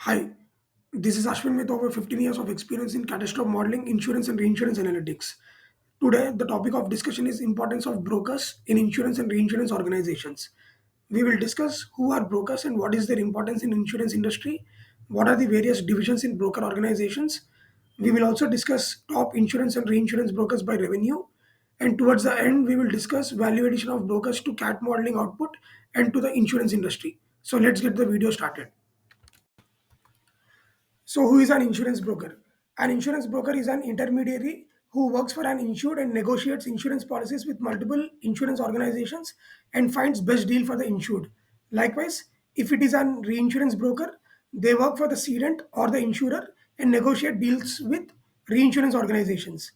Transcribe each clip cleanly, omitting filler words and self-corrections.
Hi, this is Ashwin with over 15 years of experience in catastrophe modeling, insurance and reinsurance analytics. Today, the topic of discussion is importance of brokers in insurance and reinsurance organizations. We will discuss who are brokers and what is their importance in insurance industry, what are the various divisions in broker organizations. We will also discuss top insurance and reinsurance brokers by revenue. And towards the end, we will discuss value addition of brokers to CAT modeling output and to the insurance industry. So let's get the video started. So, who is an insurance broker? An insurance broker is an intermediary who works for an insured and negotiates insurance policies with multiple insurance organizations and finds best deal for the insured. Likewise, if it is an reinsurance broker, they work for the cedent or the insurer and negotiate deals with reinsurance organizations.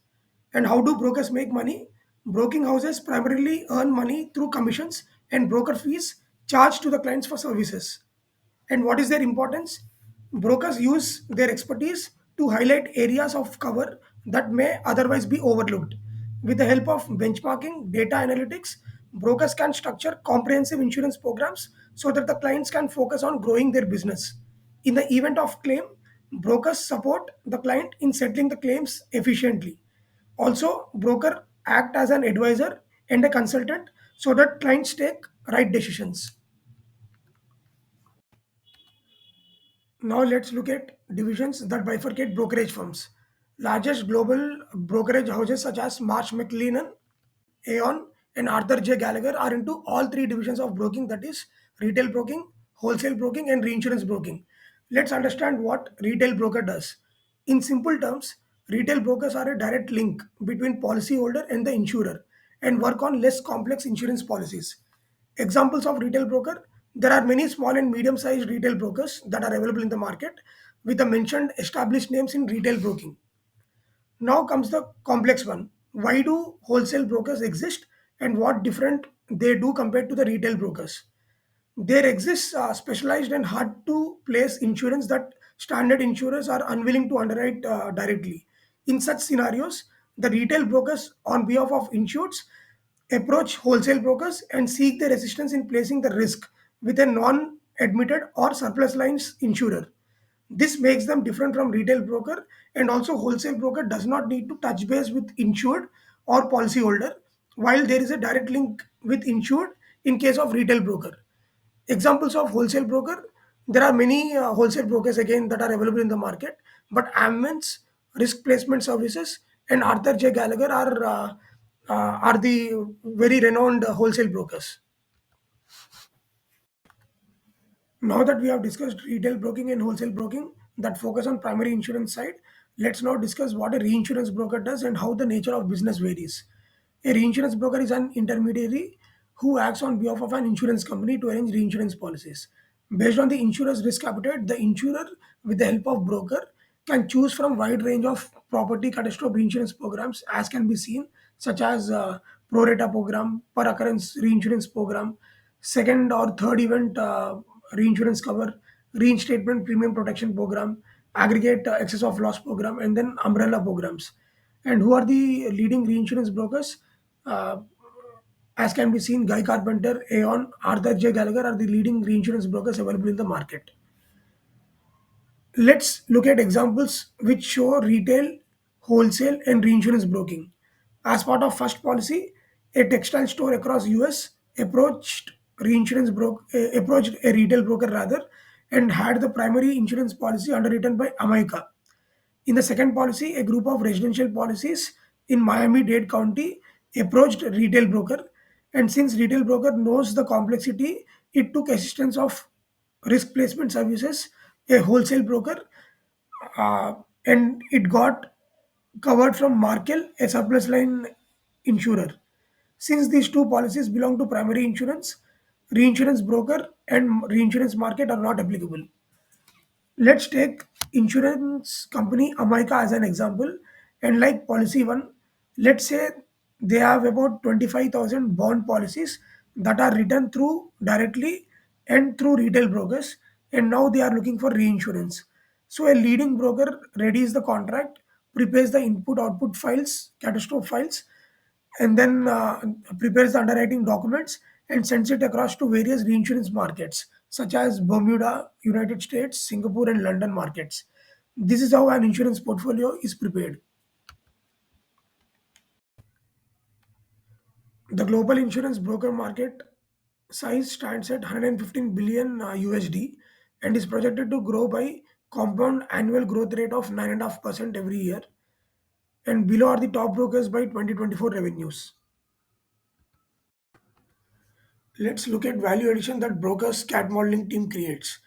And how do brokers make money? Broking houses primarily earn money through commissions and broker fees charged to the clients for services. And what is their importance? Brokers use their expertise to highlight areas of cover that may otherwise be overlooked. With the help of benchmarking, data analytics, brokers can structure comprehensive insurance programs so that the clients can focus on growing their business. In the event of claim, brokers support the client in settling the claims efficiently. Also, broker act as an advisor and a consultant so that clients take right decisions. Now let's look at divisions that bifurcate brokerage firms. Largest global brokerage houses such as Marsh McLennan, Aon, and Arthur J. Gallagher are into all three divisions of broking, that is retail broking, wholesale broking, and reinsurance broking. Let's understand what retail broker does. In simple terms, retail brokers are a direct link between policyholder and the insurer and work on less complex insurance policies. Examples of retail broker: there are many small and medium sized retail brokers that are available in the market with the mentioned established names in retail broking. Now comes the complex one. Why do wholesale brokers exist and what different they do compared to the retail brokers? There exists specialized and hard to place insurance that standard insurers are unwilling to underwrite directly. In such scenarios, the retail brokers, on behalf of insureds, approach wholesale brokers and seek their assistance in placing the risk with a non admitted or surplus lines insurer. This makes them different from retail broker, and also wholesale broker does not need to touch base with insured or policyholder, while there is a direct link with insured in case of retail broker. Examples of wholesale broker: there are many wholesale brokers again that are available in the market, but Ammen's risk placement services and Arthur J. Gallagher are the very renowned wholesale brokers. Now that we have discussed retail broking and wholesale broking that focus on primary insurance side, let's now discuss what a reinsurance broker does and how the nature of business varies. A reinsurance broker is an intermediary who acts on behalf of an insurance company to arrange reinsurance policies. Based on the insurer's risk appetite, the insurer, with the help of broker, can choose from wide range of property catastrophe reinsurance programs as can be seen, such as pro rata program, per occurrence reinsurance program, second or third event reinsurance cover, reinstatement premium protection program, aggregate excess of loss program, and then umbrella programs. And who are the leading reinsurance brokers? Uh, as can be seen, Guy Carpenter, Aon, Arthur J. Gallagher are the leading reinsurance brokers available in the market. Let's look at examples which show retail, wholesale, and reinsurance broking. As part of first policy, a textile store across US approached a retail broker rather and had the primary insurance policy underwritten by Amica. In the second policy, a group of residential policies in Miami-Dade County approached a retail broker, and since retail broker knows the complexity, it took assistance of risk placement services, a wholesale broker, uh, and it got covered from Markel, a surplus line insurer. Since these two policies belong to primary insurance, reinsurance broker and reinsurance market are not applicable. Let's take insurance company Amica as an example. And like policy one, let's say they have about 25,000 bond policies that are written through directly and through retail brokers, and now they are looking for reinsurance. So a leading broker readies the contract, prepares the input output files, catastrophe files, and then prepares the underwriting documents and sends it across to various reinsurance markets. such as Bermuda, United States, Singapore, and London markets. This is how an insurance portfolio is prepared. The global insurance broker market size stands at 115 billion USD and is projected to grow by compound annual growth rate of 9.5% every year. And below are the top brokers by 2024 revenues. Let's look at value addition that brokers CAT modeling team creates.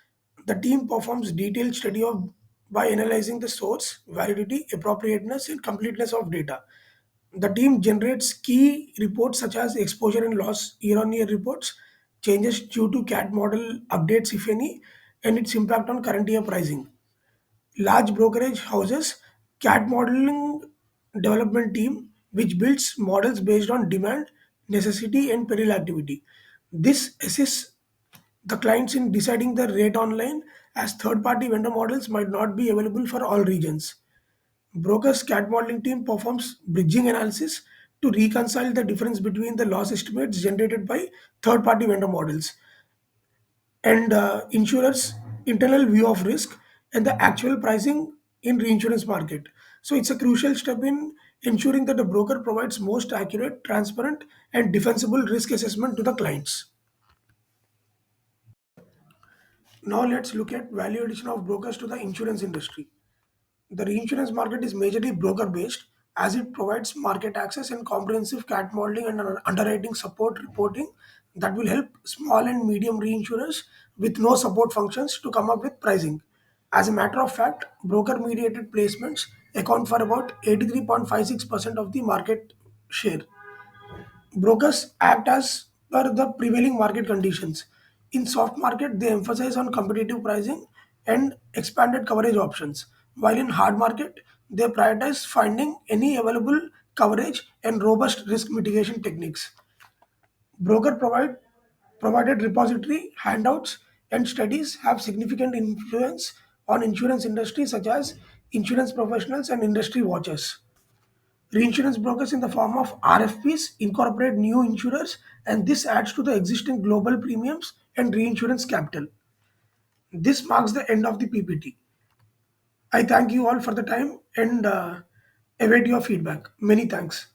The team performs detailed study of by analyzing the source, validity, appropriateness, and completeness of data. The team generates key reports such as exposure and loss year-on-year reports, changes due to CAT model updates if any, and its impact on current year pricing. Large brokerage houses CAT modeling development team which builds models based on demand, necessity, and peril activity. This assists the clients in deciding the rate online as third-party vendor models might not be available for all regions. Broker's CAT modeling team performs bridging analysis to reconcile the difference between the loss estimates generated by third-party vendor models and insurers' internal view of risk and the actual pricing in reinsurance market. So it's a crucial step in ensuring that the broker provides most accurate, transparent, and defensible risk assessment to the clients. Now let's look at value addition of brokers to the insurance industry. The reinsurance market is majorly broker based as it provides market access and comprehensive CAT modeling and underwriting support reporting that will help small and medium reinsurers with no support functions to come up with pricing. As a matter of fact, broker mediated placements account for about 83.56% of the market share. Brokers act as per the prevailing market conditions. In soft market, they emphasize on competitive pricing and expanded coverage options, while in hard market, they prioritize finding any available coverage and robust risk mitigation techniques. Broker provided repository, handouts, and studies have significant influence on insurance industry such as insurance professionals and industry watchers. Reinsurance brokers in the form of RFPs incorporate new insurers, and this adds to the existing global premiums and reinsurance capital. This marks the end of the PPT. I thank you all for the time and await your feedback. Many thanks.